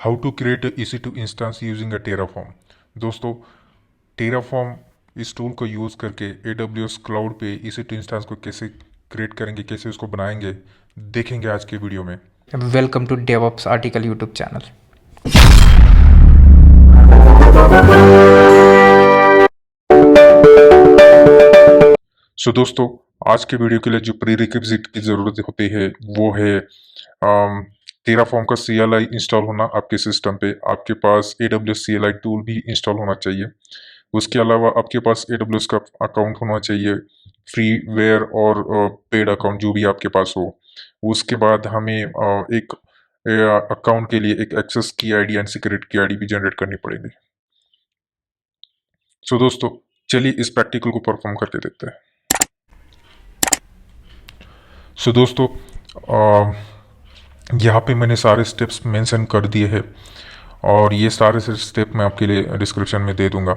How to create EC2 instance using a Terraform. दोस्तों, Terraform इस tool को use करके AWS क्लाउड पे EC2 इंस्टेंस को कैसे क्रिएट करेंगे, कैसे उसको बनाएंगे, देखेंगे आज के वीडियो में। Welcome to DevOps Article YouTube channel. दोस्तों, आज के वीडियो के लिए जो प्रीरिक्विजिट की ज़रूरत होती है वो है टेराफॉर्म का CLI इंस्टॉल होना आपके सिस्टम पे। आपके पास AWS CLI टूल भी इंस्टॉल होना चाहिए। उसके अलावा आपके पास AWS का अकाउंट होना चाहिए, फ्रीवेयर और पेड अकाउंट जो भी आपके पास हो। उसके बाद हमें एक अकाउंट के लिए एक एक्सेस की आईडी एंड सिक्योरिटी की आईडी भी जनरेट करनी पड़ेगी। दोस्तों, चलिए इस प्रैक्टिकल को परफॉर्म करके देखते हैं। दोस्तों, यहाँ पे मैंने सारे स्टेप्स मेंशन कर दिए हैं और ये सारे स्टेप मैं आपके लिए डिस्क्रिप्शन में दे दूंगा।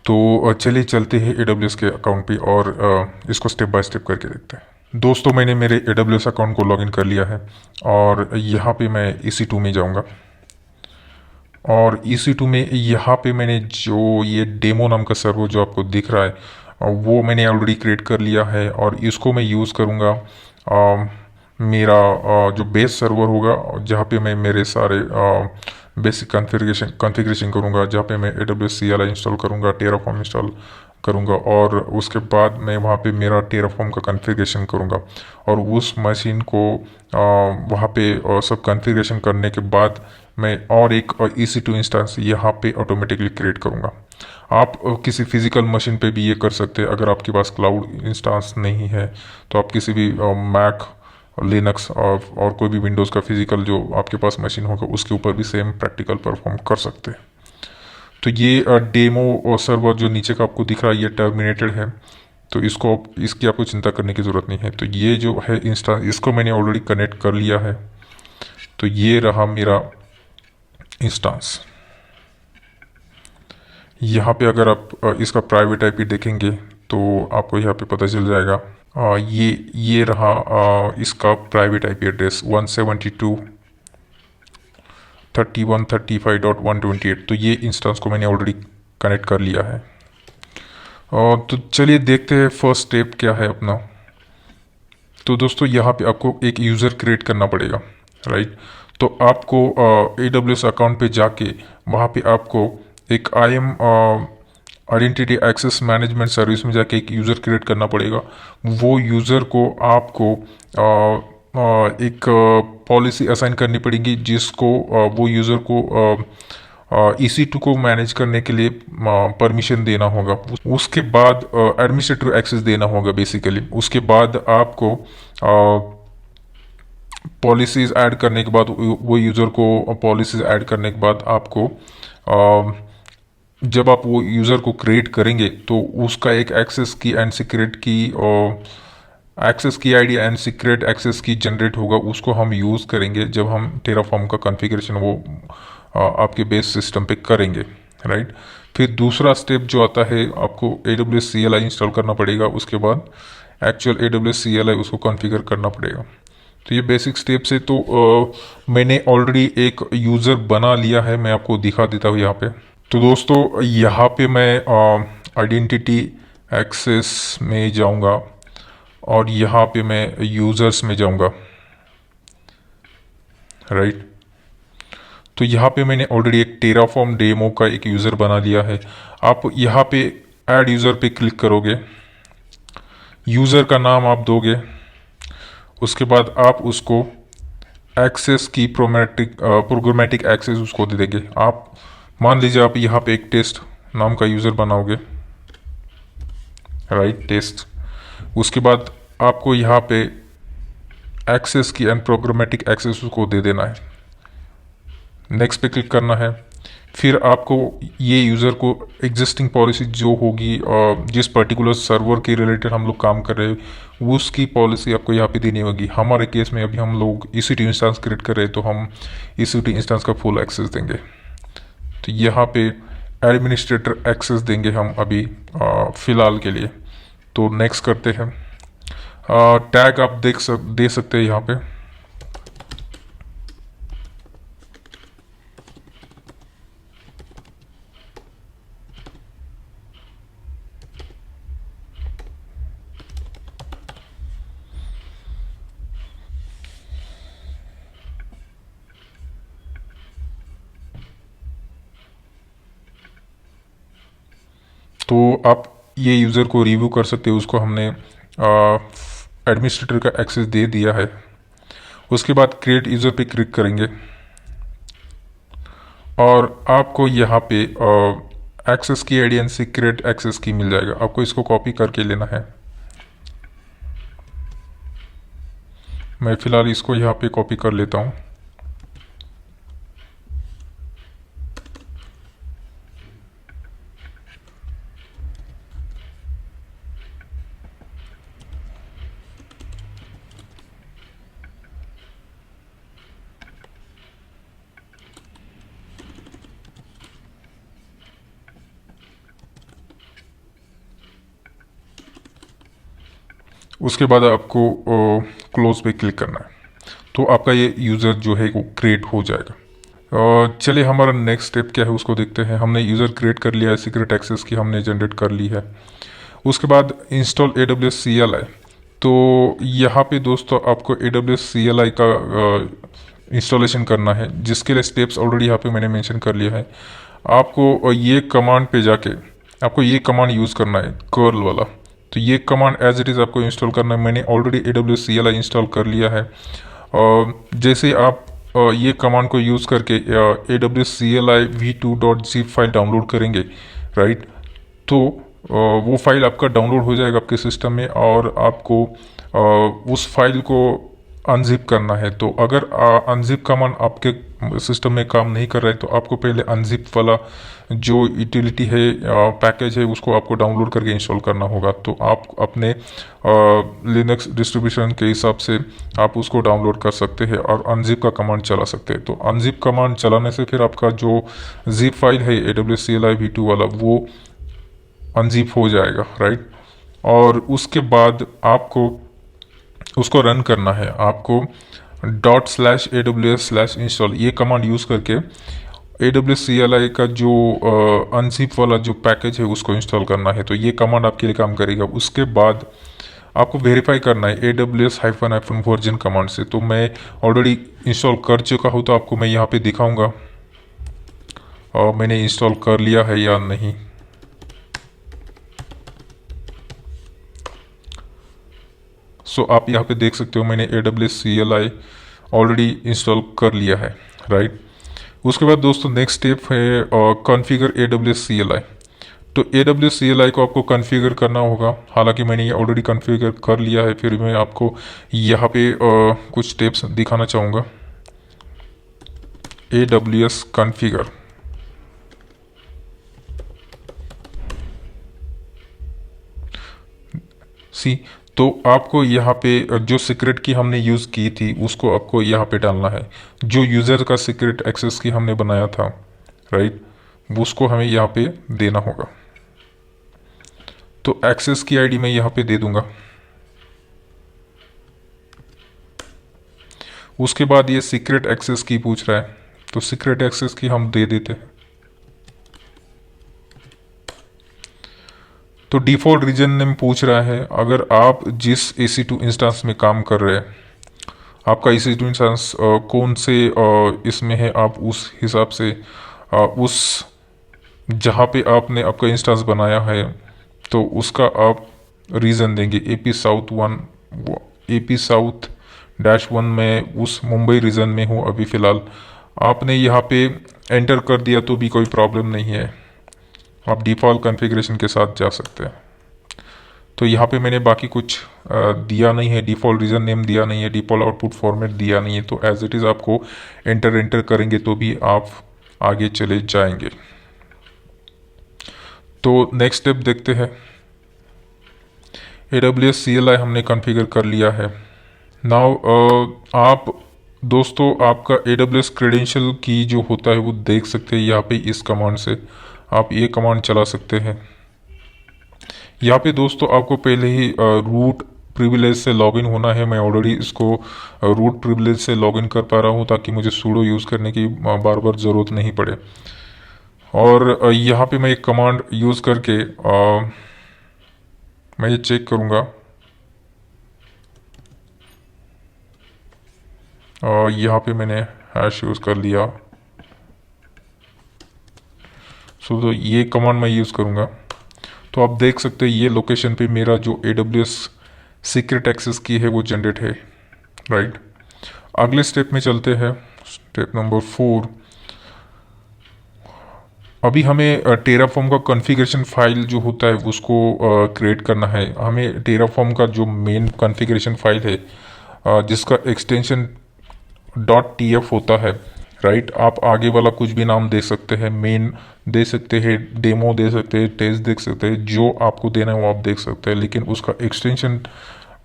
तो चलिए चलते हैं AWS के अकाउंट पे और इसको स्टेप बाय स्टेप करके देखते हैं। दोस्तों, मैंने मेरे AWS अकाउंट को लॉगिन कर लिया है और यहाँ पे मैं EC2 में जाऊँगा और EC2 में यहाँ पे मैंने जो ये डेमो नाम का सर्वर जो आपको दिख रहा है वो मैंने ऑलरेडी क्रिएट कर लिया है और इसको मैं यूज़ करूँगा मेरा जो बेस सर्वर होगा, जहाँ पे मैं मेरे सारे बेसिक कॉन्फ़िगरेशन करूँगा, जहाँ पे मैं AWS CLI इंस्टॉल करूँगा, टेराफॉर्म इंस्टॉल करूँगा और उसके बाद मैं वहाँ पे मेरा टेराफॉर्म का कॉन्फ़िगरेशन करूँगा और उस मशीन को वहाँ पे सब कॉन्फ़िगरेशन करने के बाद मैं और एक EC2 इंस्टेंस यहाँ पे ऑटोमेटिकली क्रिएट करूँगा। आप किसी फिजिकल मशीन पे भी ये कर सकते हैं। अगर आपके पास क्लाउड इंस्टेंस नहीं है तो आप किसी भी मैक, लिनक्स और कोई भी विंडोज़ का फिजिकल जो आपके पास मशीन होगा उसके ऊपर भी सेम प्रैक्टिकल परफॉर्म कर सकते हैं। तो ये डेमो सर्वर जो नीचे का आपको दिख रहा है ये टर्मिनेटेड है, तो इसकी आपको चिंता करने की ज़रूरत नहीं है। तो ये जो है इंस्टा, इसको मैंने ऑलरेडी कनेक्ट कर लिया है। तो ये रहा मेरा इंस्टांस। यहाँ पे अगर आप इसका प्राइवेट आईपी देखेंगे तो आपको यहाँ पे पता चल जाएगा। ये रहा इसका प्राइवेट आईपी एड्रेस 172.3135.128। तो ये इंस्टेंस को मैंने ऑलरेडी कनेक्ट कर लिया है। तो चलिए देखते हैं फर्स्ट स्टेप क्या है अपना। तो दोस्तों, यहाँ पे आपको एक यूज़र क्रिएट करना पड़ेगा, राइट। तो आपको AWS अकाउंट पे जाके वहाँ पे आपको एक IAM identity access management service में जाके एक यूज़र क्रिएट करना पड़ेगा। वो यूज़र को आपको एक पॉलिसी असाइन करनी पड़ेगी जिसको वो यूज़र को EC2 को मैनेज करने के लिए परमिशन देना होगा। उसके बाद एडमिनिस्ट्रेटिव एक्सेस देना होगा बेसिकली। उसके बाद आपको पॉलिसीज़ ऐड करने के बाद, वो यूज़र को पॉलिसीज़ ऐड करने के बाद आपको जब आप वो यूज़र को क्रिएट करेंगे तो उसका एक एक्सेस की एंड सीक्रेट की एक्सेस की आईडी एंड सीक्रेट एक्सेस की जनरेट होगा। उसको हम यूज़ करेंगे जब हम टेराफॉर्म का कॉन्फ़िगरेशन वो आपके बेस सिस्टम पे करेंगे, राइट। फिर दूसरा स्टेप जो आता है, आपको AWS CLI इंस्टॉल करना पड़ेगा। उसके बाद एक्चुअल AWS CLI उसको कॉन्फ़िगर करना पड़ेगा। तो ये बेसिक स्टेप्स है। तो मैंने ऑलरेडी एक यूज़र बना लिया है, मैं आपको दिखा देता हूँ यहाँ पे। तो दोस्तों, यहाँ पे मैं आइडेंटिटी एक्सेस में जाऊँगा और यहाँ पे मैं यूज़र्स में जाऊँगा, राइट। तो यहाँ पे मैंने ऑलरेडी एक टेराफॉर्म डेमो का एक यूज़र बना लिया है। आप यहाँ पे ऐड यूज़र पे क्लिक करोगे, यूज़र का नाम आप दोगे, उसके बाद आप उसको एक्सेस की प्रोग्रामेटिक एक्सेस उसको दे देंगे। आप मान लीजिए आप यहाँ पे एक टेस्ट नाम का यूज़र बनाओगे, राइट, टेस्ट। उसके बाद आपको यहाँ पे एक्सेस की एंड प्रोग्रामेटिक एक्सेस उसको दे देना है। नेक्स्ट पे क्लिक करना है। फिर आपको ये यूज़र को एग्जिस्टिंग पॉलिसी जो होगी जिस पर्टिकुलर सर्वर के रिलेटेड हम लोग काम कर रहे हैं उसकी पॉलिसी आपको यहाँ पे देनी होगी। हमारे केस में अभी हम लोग EC2 इंस्टेंस क्रिएट कर रहे हैं तो हम EC2 इंस्टेंस का फुल एक्सेस देंगे। तो यहाँ पे एडमिनिस्ट्रेटर एक्सेस देंगे हम अभी फ़िलहाल के लिए। तो नेक्स्ट करते हैं। टैग आप दे सकते हैं यहाँ पे। तो आप ये यूज़र को रिव्यू कर सकते हो, उसको हमने एडमिनिस्ट्रेटर का एक्सेस दे दिया है। उसके बाद क्रिएट यूज़र पे क्लिक करेंगे और आपको यहाँ पे एक्सेस की आईडी एंड सीक्रेट एक्सेस की मिल जाएगा। आपको इसको कॉपी करके लेना है। मैं फ़िलहाल इसको यहाँ पे कॉपी कर लेता हूँ। उसके बाद आपको क्लोज पे क्लिक करना है, तो आपका ये यूज़र जो है वो क्रिएट हो जाएगा। चलिए हमारा नेक्स्ट स्टेप क्या है उसको देखते हैं। हमने यूज़र क्रिएट कर लिया है, सीक्रेट एक्सेस की हमने जनरेट कर ली है। उसके बाद इंस्टॉल AWS CLI। तो यहाँ पे दोस्तों आपको AWS CLI का इंस्टॉलेशन करना है, जिसके लिए स्टेप्स ऑलरेडी यहाँ पे मैंने मेंशन कर लिया है। आपको ये कमांड पे जाके आपको ये कमांड यूज़ करना है, कर्ल वाला। तो ये कमांड एज इट इज़ आपको इंस्टॉल करना है। मैंने ऑलरेडी AWS CLI इंस्टॉल कर लिया है। जैसे आप ये कमांड को यूज़ करके AWS CLI v2.zip file download करेंगे, राइट, तो वो फाइल आपका डाउनलोड हो जाएगा आपके सिस्टम में, और आपको उस फाइल को अनजिप करना है। तो अगर अनजिप कमांड आपके सिस्टम में काम नहीं कर रहा है तो आपको पहले अनजिप वाला जो यूटिलिटी है, पैकेज है, उसको आपको डाउनलोड करके इंस्टॉल करना होगा। तो आप अपने लिनक्स डिस्ट्रीब्यूशन के हिसाब से आप उसको डाउनलोड कर सकते हैं और अनजिप का कमांड चला सकते हैं। तो अनजिप कमांड चलाने से फिर आपका जो जिप फाइल है AWS CLI v2 वाला, वो अनजिप हो जाएगा, राइट। और उसके बाद आपको उसको रन करना है। आपको ./aws/install ये कमांड यूज़ करके AWS CLI का जो अनजिप वाला जो पैकेज है उसको इंस्टॉल करना है। तो ये कमांड आपके लिए काम करेगा। उसके बाद आपको वेरीफाई करना है AWS-version कमांड से। तो मैं ऑलरेडी इंस्टॉल कर चुका हूँ, तो आपको मैं यहाँ पे दिखाऊंगा और मैंने इंस्टॉल कर लिया है या नहीं। सो आप यहाँ पे देख सकते हो मैंने AWS CLI ऑलरेडी इंस्टॉल कर लिया है, राइट। उसके बाद दोस्तों नेक्स्ट स्टेप है कॉन्फ़िगर AWS CLI। तो AWS CLI को आपको कॉन्फ़िगर करना होगा। हालांकि मैंने ये ऑलरेडी कॉन्फ़िगर कर लिया है, फिर मैं आपको यहाँ पे कुछ स्टेप्स दिखाना चाहूँगा। AWS कॉन्फ़िगर, तो आपको यहाँ पे जो सीक्रेट की हमने यूज़ की थी उसको आपको यहाँ पे डालना है। जो यूज़र का सीक्रेट एक्सेस की हमने बनाया था, राइट, उसको हमें यहाँ पे देना होगा। तो एक्सेस की आईडी मैं यहाँ पे दे दूंगा। उसके बाद ये सीक्रेट एक्सेस की पूछ रहा है, तो सीक्रेट एक्सेस की हम दे देते हैं। तो डिफ़ॉल्ट रीजन नेम पूछ रहा है। अगर आप जिस EC2 इंस्टेंस में काम कर रहे हैं, आपका EC2 इंस्टेंस कौन से इसमें है, आप उस हिसाब से उस जहाँ पे आपने आपका इंस्टेंस बनाया है तो उसका आप रीज़न देंगे। AP साउथ -1 में उस मुंबई रीजन में हूँ अभी फ़िलहाल। आपने यहाँ पे एंटर कर दिया तो भी कोई प्रॉब्लम नहीं है, आप डिफ़ॉल्ट कॉन्फ़िगरेशन के साथ जा सकते हैं। तो यहाँ पे मैंने बाकी कुछ दिया नहीं है, डिफ़ॉल्ट रीजन नेम दिया नहीं है, डिफ़ॉल्ट आउटपुट फॉर्मेट दिया नहीं है। तो एज इट इज़ आपको एंटर करेंगे तो भी आप आगे चले जाएंगे। तो नेक्स्ट स्टेप देखते हैं। AWS CLI हमने कॉन्फ़िगर कर लिया है। नाउ आप दोस्तों आपका AWS क्रेडेंशियल की जो होता है वो देख सकते हैं यहाँ पे। इस कमांड से आप ये कमांड चला सकते हैं। यहाँ पे दोस्तों आपको पहले ही रूट प्रिविलेज से लॉगिन होना है। मैं ऑलरेडी इसको रूट प्रिविलेज से लॉगिन कर पा रहा हूँ ताकि मुझे सूडो यूज़ करने की बार बार ज़रूरत नहीं पड़े। और यहाँ पे मैं एक कमांड यूज़ करके मैं ये चेक करूँगा। और यहाँ पे मैंने हैश यूज़ कर लिया। तो ये कमांड मैं यूज़ करूँगा। तो आप देख सकते हैं ये लोकेशन पे मेरा जो AWS सीक्रेट एक्सेस की है वो जनरेट है, राइट। अगले स्टेप में चलते हैं, स्टेप नंबर 4। अभी हमें टेराफॉर्म का कॉन्फ़िगरेशन फाइल जो होता है उसको क्रिएट करना है। हमें टेराफॉर्म का जो मेन कॉन्फ़िगरेशन फाइल है जिसका एक्सटेंशन .tf होता है, राइट। आप आगे वाला कुछ भी नाम दे सकते हैं, मेन दे सकते हैं, डेमो दे सकते हैं, टेस्ट देख सकते हैं, जो आपको देना है वो आप देख सकते हैं, लेकिन उसका एक्सटेंशन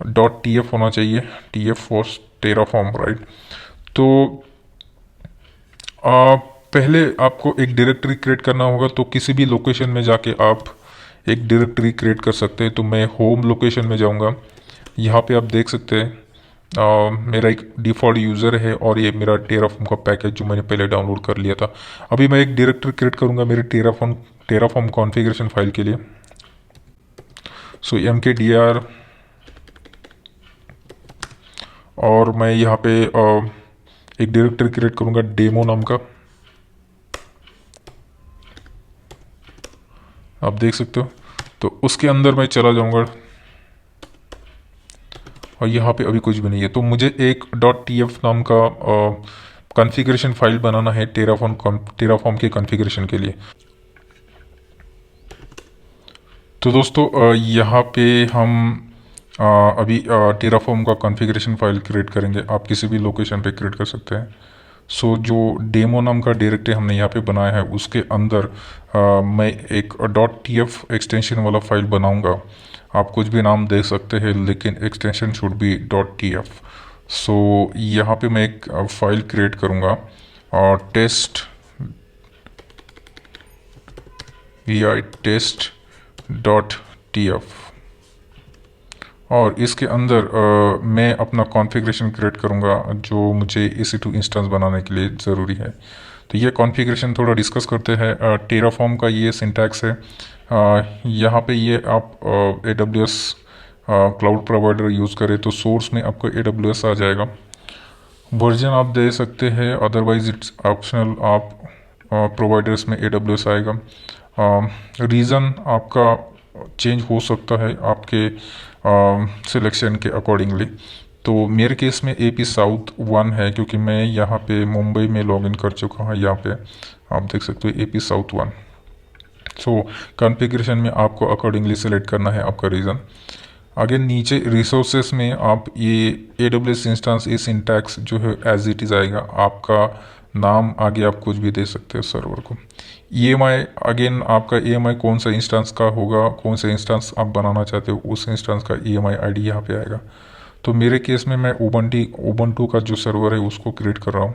.tf होना चाहिए, TF फॉर टेराफॉर्म, राइट। तो पहले आपको एक डायरेक्टरी क्रिएट करना होगा, तो किसी भी लोकेशन में जाके आप एक डायरेक्टरी क्रिएट कर सकते हैं। तो मैं होम लोकेशन में जाऊंगा, यहाँ पे आप देख सकते हैं मेरा एक डिफ़ॉल्ट यूज़र है और ये मेरा टेराफॉर्म का पैकेज जो मैंने पहले डाउनलोड कर लिया था। अभी मैं एक डायरेक्टरी क्रिएट करूँगा मेरे टेराफॉर्म कॉन्फ़िगरेशन फाइल के लिए। सो mkdir, और मैं यहाँ पे एक डायरेक्टरी क्रिएट करूँगा डेमो नाम का, आप देख सकते हो। तो उसके अंदर मैं चला जाऊँगा और यहाँ पे अभी कुछ भी नहीं है, तो मुझे एक .tf नाम का कॉन्फ़िगरेशन फाइल बनाना है टेराफॉर्म के कॉन्फ़िगरेशन के लिए। तो दोस्तों यहाँ पे हम अभी टेराफॉर्म का कॉन्फ़िगरेशन फाइल क्रिएट करेंगे। आप किसी भी लोकेशन पे क्रिएट कर सकते हैं। सो जो डेमो नाम का डायरेक्टरी हमने यहाँ पे बनाया है उसके अंदर मैं एक .tf एक्सटेंशन वाला फाइल बनाऊंगा। आप कुछ भी नाम दे सकते हैं, लेकिन एक्सटेंशन शुड बी .tf। सो यहाँ पे मैं एक फाइल क्रिएट करूँगा और test.tf, और इसके अंदर मैं अपना कॉन्फ़िगरेशन क्रिएट करूँगा जो मुझे EC2 इंस्टेंस बनाने के लिए ज़रूरी है। तो ये कॉन्फ़िगरेशन थोड़ा डिस्कस करते हैं। टेराफॉर्म का ये सिंटैक्स है। यहाँ पे ये आप AWS क्लाउड प्रोवाइडर यूज़ करें तो सोर्स में आपको AWS आ जाएगा। वर्जन आप दे सकते हैं, अदरवाइज इट्स ऑप्शनल, आप प्रोवाइडर्स में AWS आएगा। रीज़न आपका चेंज हो सकता है आपके सिलेक्शन के अकॉर्डिंगली। तो मेरे केस में AP साउथ 1 है, क्योंकि मैं यहाँ पे मुंबई में लॉगिन कर चुका हूँ। यहाँ पे आप देख सकते हो AP साउथ 1। सो कॉन्फ़िगरेशन में आपको अकॉर्डिंगली सेलेक्ट करना है आपका रीज़न। आगे नीचे रिसोर्सेस में आप ये AWS इंस्टेंस ये सिंटैक्स जो है एज इट इज़ आएगा। आपका नाम आगे आप कुछ भी दे सकते हो सर्वर को। EMI अगेन आपका EMI कौन सा इंस्टेंस का होगा, कौन सा इंस्टेंस आप बनाना चाहते हो, उस इंस्टेंस का EMI ID यहाँ पे आएगा। तो मेरे केस में मैं उबंटू का जो सर्वर है उसको क्रिएट कर रहा हूँ।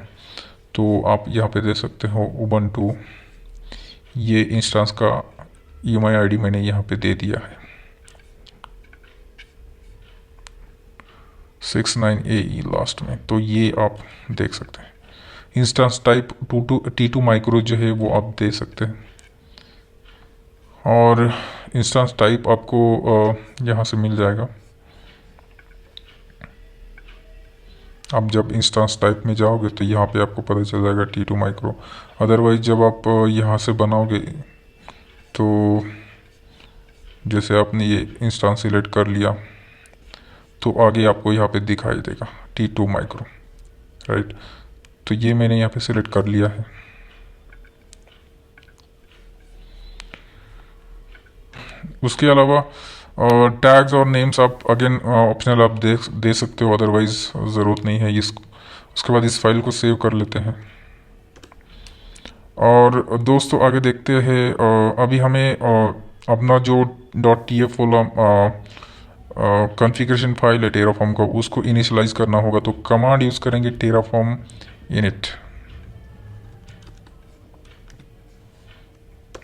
तो आप यहाँ पे दे सकते हो उबंटू, ये इंस्टेंस का EMI ID मैंने यहाँ पे दे दिया है 69AE लास्ट में। तो ये आप देख सकते हैं। इंस्टेंस टाइप T2 माइक्रो जो है वो आप दे सकते हैं, और इंस्टेंस टाइप आपको यहाँ से मिल जाएगा। आप जब इंस्टेंस टाइप में जाओगे तो यहाँ पे आपको पता चल जाएगा T2 माइक्रो। अदरवाइज जब आप यहाँ से बनाओगे तो जैसे आपने ये इंस्टेंस सिलेक्ट कर लिया तो आगे आपको यहाँ पे दिखाई देगा T2 माइक्रो, राइट। तो ये मैंने यहाँ पे सिलेक्ट कर लिया है। उसके अलावा टैग्स और नेम्स आप अगेन ऑप्शनल आप दे सकते हो, अदरवाइज ज़रूरत नहीं है। उसके बाद इस फाइल को सेव कर लेते हैं। और दोस्तों आगे देखते हैं। अभी हमें अपना जो .tf वाला कॉन्फ़िगरेशन फाइल है टेराफॉर्म का उसको इनिशियलाइज करना होगा। तो कमांड यूज़ करेंगे टेराफॉर्म इनिट,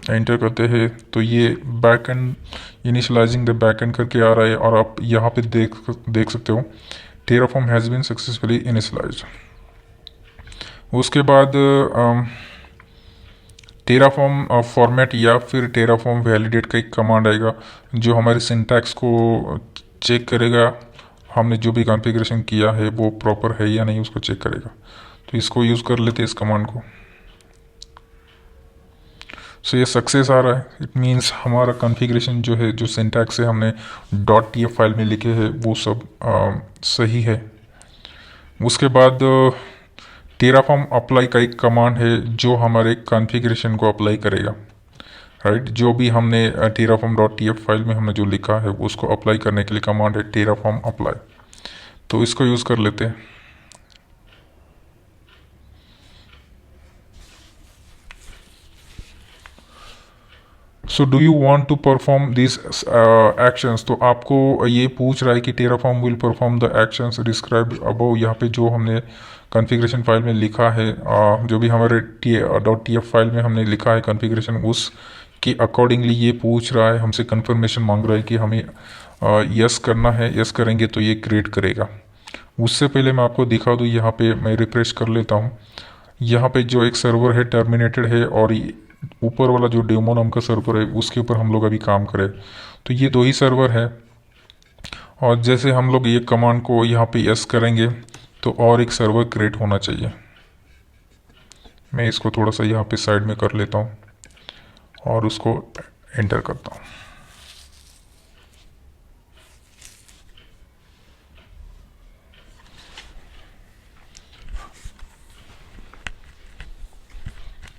एंटर करते हैं तो ये बैकएंड इनिशियलाइजिंग द बैकएंड करके आ रहा है, और आप यहाँ पे देख सकते हो Terraform has been successfully initialized. उसके बाद टेराफॉर्म फॉर्मेट या फिर टेराफॉर्म वैलिडेट का एक कमांड आएगा जो हमारे सिंटैक्स को चेक करेगा, हमने जो भी कॉन्फ़िगरेशन किया है वो प्रॉपर है या नहीं उसको चेक करेगा। तो इसको यूज़ कर लेते हैं इस कमांड को। सो ये सक्सेस आ रहा है। इट मीन्स हमारा कॉन्फ़िगरेशन जो है, जो सिंटैक्स है हमने .tf फाइल में लिखे हैं वो सब सही है। उसके बाद टेराफॉर्म अप्लाई का एक कमांड है जो हमारे कॉन्फ़िगरेशन को अप्लाई करेगा, राइट। जो भी हमने terraform.tf फाइल में हमने जो लिखा है उसको अप्लाई करने के लिए कमांड है terraform अप्लाई। तो इसको यूज़ कर लेते हैं। So do you want to perform this actions, तो आपको ये पूछ रहा है कि Terraform will perform the actions described above. यहाँ पे जो हमने कॉन्फ़िगरेशन फाइल में लिखा है, जो भी हमारे .tf फाइल में हमने लिखा है कॉन्फ़िगरेशन, उस के अकॉर्डिंगली ये पूछ रहा है, हमसे कंफर्मेशन मांग रहा है कि हमें यस करना है। यस करेंगे तो ये क्रिएट करेगा। उससे पहले मैं आपको दिखा दूँ, यहाँ पे मैं रिफ्रेश कर लेता हूँ। यहाँ पे जो एक सर्वर है टर्मिनेटेड है, और ऊपर वाला जो डेमो नाम का सर्वर है उसके ऊपर हम लोग अभी काम करें। तो ये दो ही सर्वर है, और जैसे हम लोग ये कमांड को यहाँ पे यस करेंगे तो और एक सर्वर क्रिएट होना चाहिए। मैं इसको थोड़ा सा यहाँ पे साइड में कर लेता हूँ और उसको एंटर करता हूँ।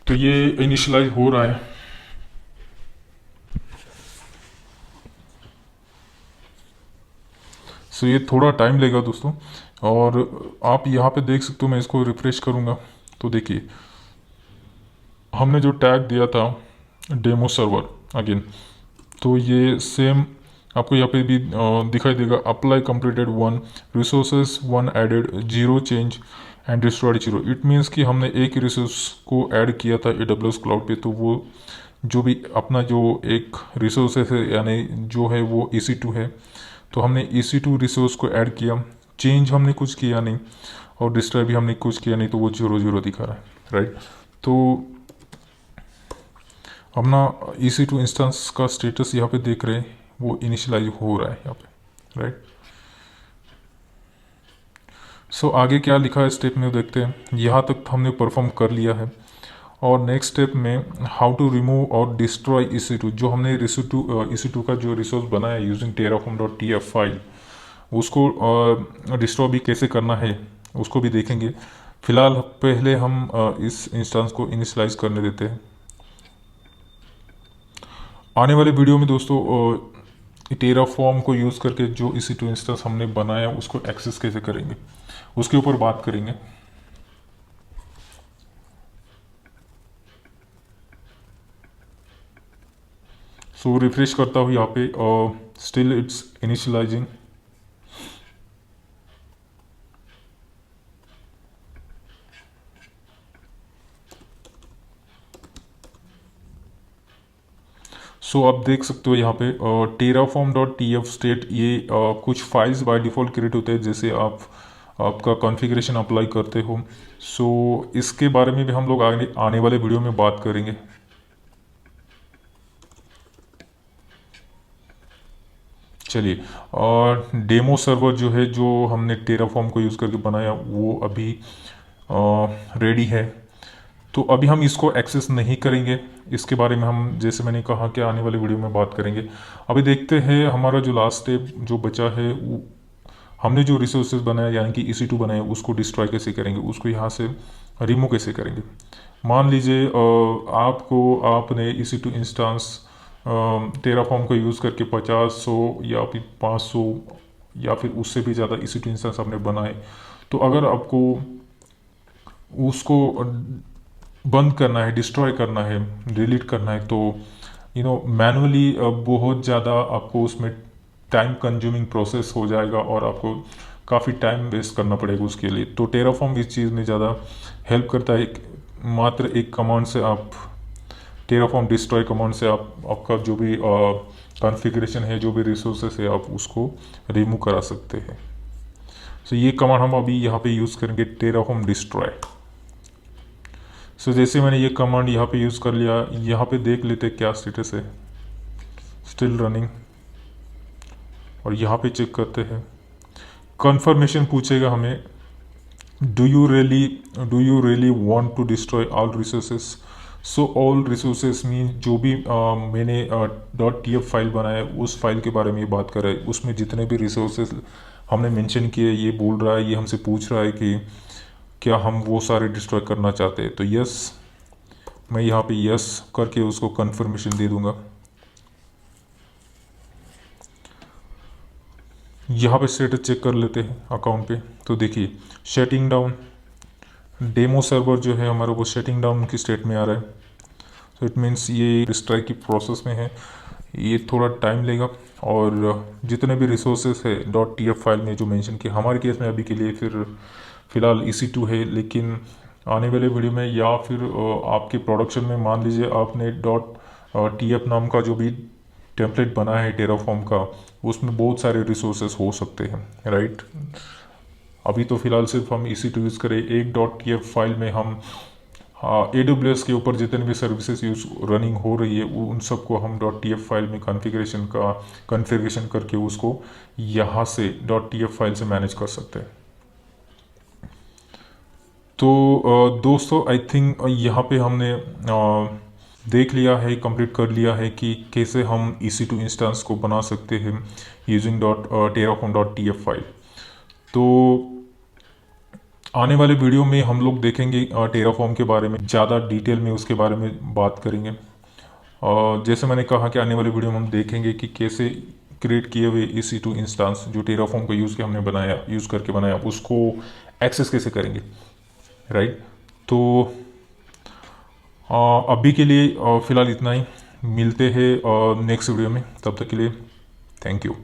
तो ये इनिशियलाइज हो रहा है। सो ये थोड़ा टाइम लेगा दोस्तों, और आप यहाँ पे देख सकते हो। मैं इसको रिफ्रेश करूँगा तो देखिए हमने जो टैग दिया था डेमो सर्वर अगेन, तो ये सेम आपको यहाँ पे भी दिखाई देगा। Apply completed 1, resources 1 added, 0 change and destroyed 0। It means कि हमने एक रिसोर्स को ऐड किया था AWS क्लाउड पे, तो वो जो भी अपना जो एक रिसोर्सेज है यानी जो है वो EC2 है, तो हमने EC2 रिसोर्स को ऐड किया। चेंज हमने कुछ किया नहीं और डिस्ट्रॉय भी हमने कुछ किया नहीं, तो वो 0 दिखा रहा है, राइट। तो अपना EC2 इंस्टेंस का स्टेटस यहाँ पे देख रहे हैं, वो इनिशियलाइज हो रहा है यहाँ पे, राइट। सो आगे क्या लिखा है स्टेप में देखते हैं। यहाँ तक हमने परफॉर्म कर लिया है, और नेक्स्ट स्टेप में हाउ टू रिमूव और डिस्ट्रॉय EC2। जो हमने EC2 का जो रिसोर्स बनाया यूजिंग terraform.tf फाइल, उसको डिस्ट्रॉय भी कैसे करना है उसको भी देखेंगे। फिलहाल पहले हम इस इंस्टेंस को इनिशियलाइज करने देते हैं। आने वाले वीडियो में दोस्तों टेराफॉर्म को यूज़ करके जो EC2 इंस्टेंस हमने बनाया उसको एक्सेस कैसे करेंगे उसके ऊपर बात करेंगे। सो रिफ्रेश करता हूँ यहाँ पे, स्टिल इट्स इनिशियलाइजिंग। सो आप देख सकते हो यहाँ पे terraform.tf स्टेट, ये कुछ फाइल्स बाय डिफ़ॉल्ट क्रिएट होते हैं जैसे आपका कॉन्फ़िगरेशन अप्लाई करते हो। सो इसके बारे में भी हम लोग आने वाले वीडियो में बात करेंगे। चलिए, और डेमो सर्वर जो है, जो हमने टेराफॉर्म को यूज़ करके बनाया, वो अभी रेडी है। तो अभी हम इसको एक्सेस नहीं करेंगे, इसके बारे में हम जैसे मैंने कहा कि आने वाले वीडियो में बात करेंगे। अभी देखते हैं हमारा जो लास्ट स्टेप जो बचा है, वो हमने जो रिसोर्सेज बनाया यानी कि EC2 बनाया उसको डिस्ट्रॉय कैसे करेंगे, उसको यहाँ से रिमूव कैसे करेंगे। मान लीजिए आपने EC2 इंस्टेंस टेराफॉर्म को यूज़ करके 50, 100 या फिर 500 या फिर उससे भी ज़्यादा EC2 इंस्टेंस आपने बनाए। तो अगर आपको उसको बंद करना है, डिस्ट्रॉय करना है, डिलीट करना है, तो मैनुअली बहुत ज़्यादा आपको उसमें टाइम कंज्यूमिंग प्रोसेस हो जाएगा और आपको काफ़ी टाइम वेस्ट करना पड़ेगा उसके लिए। तो टेराफॉर्म इस चीज़ में ज़्यादा हेल्प करता है। मात्र एक कमांड से आप टेराफॉर्म डिस्ट्रॉय कमांड से आपका जो भी कॉन्फ़िगरेशन है, जो भी रिसोर्सेस है, आप उसको रिमूव करा सकते हैं। सो ये कमांड हम अभी यहाँ पे यूज़ करेंगे, टेराफॉर्म डिस्ट्रॉय। सो जैसे मैंने ये कमांड यहाँ पे यूज़ कर लिया, यहाँ पे देख लेते क्या स्टेटस है, स्टिल रनिंग, और यहाँ पे चेक करते हैं। कंफर्मेशन पूछेगा हमें, do you really want to destroy all resources. So all resources mean जो भी मैंने .tf फाइल बनाया है उस फाइल के बारे में ये बात कर रहा है। उसमें जितने भी रिसोर्सेस हमने मेंशन किए, ये बोल रहा है, ये हमसे पूछ रहा है कि क्या हम वो सारे डिस्ट्रॉय करना चाहते हैं। तो यस, मैं यहाँ पे यस करके उसको कंफर्मेशन दे दूंगा। यहाँ पे स्टेटस चेक कर लेते हैं अकाउंट पे। तो देखिए शटिंग डाउन, डेमो सर्वर जो है हमारा वो शटिंग डाउन की स्टेट में आ रहा है। तो इट मीन्स ये स्ट्राइक की प्रोसेस में है, ये थोड़ा टाइम लेगा। और जितने भी रिसोर्सेस है .tf फाइल में जो मेंशन किया, हमारे केस में अभी के लिए फ़िलहाल EC2 है, लेकिन आने वाले वीडियो में या फिर आपके प्रोडक्शन में मान लीजिए आपने .tf नाम का जो भी टेम्पलेट बना है टेराफॉर्म का, उसमें बहुत सारे रिसोर्सेस हो सकते हैं, राइट। अभी तो फ़िलहाल सिर्फ हम EC2 यूज़ करें। एक .tf फाइल में हम AWS के ऊपर जितने भी सर्विसेज यूज रनिंग हो रही है उन सबको हम .tf फाइल में कॉन्फ़िगरेशन करके उसको यहाँ से .tf फाइल से मैनेज कर सकते हैं। तो दोस्तों आई थिंक यहाँ पे हमने देख लिया है, कंप्लीट कर लिया है कि कैसे हम EC2 इंस्टेंस को बना सकते हैं यूजिंग terraform.tf फाइल। तो आने वाले वीडियो में हम लोग देखेंगे टेराफॉर्म के बारे में, ज़्यादा डिटेल में उसके बारे में बात करेंगे। और जैसे मैंने कहा कि आने वाले वीडियो में हम देखेंगे कि कैसे क्रिएट किए हुए EC2 इंस्टेंस जो टेराफॉर्म का यूज़ करके बनाया उसको एक्सेस कैसे करेंगे, राइट। तो अभी के लिए फ़िलहाल इतना ही, मिलते हैं नेक्स्ट वीडियो में, तब तक के लिए थैंक यू।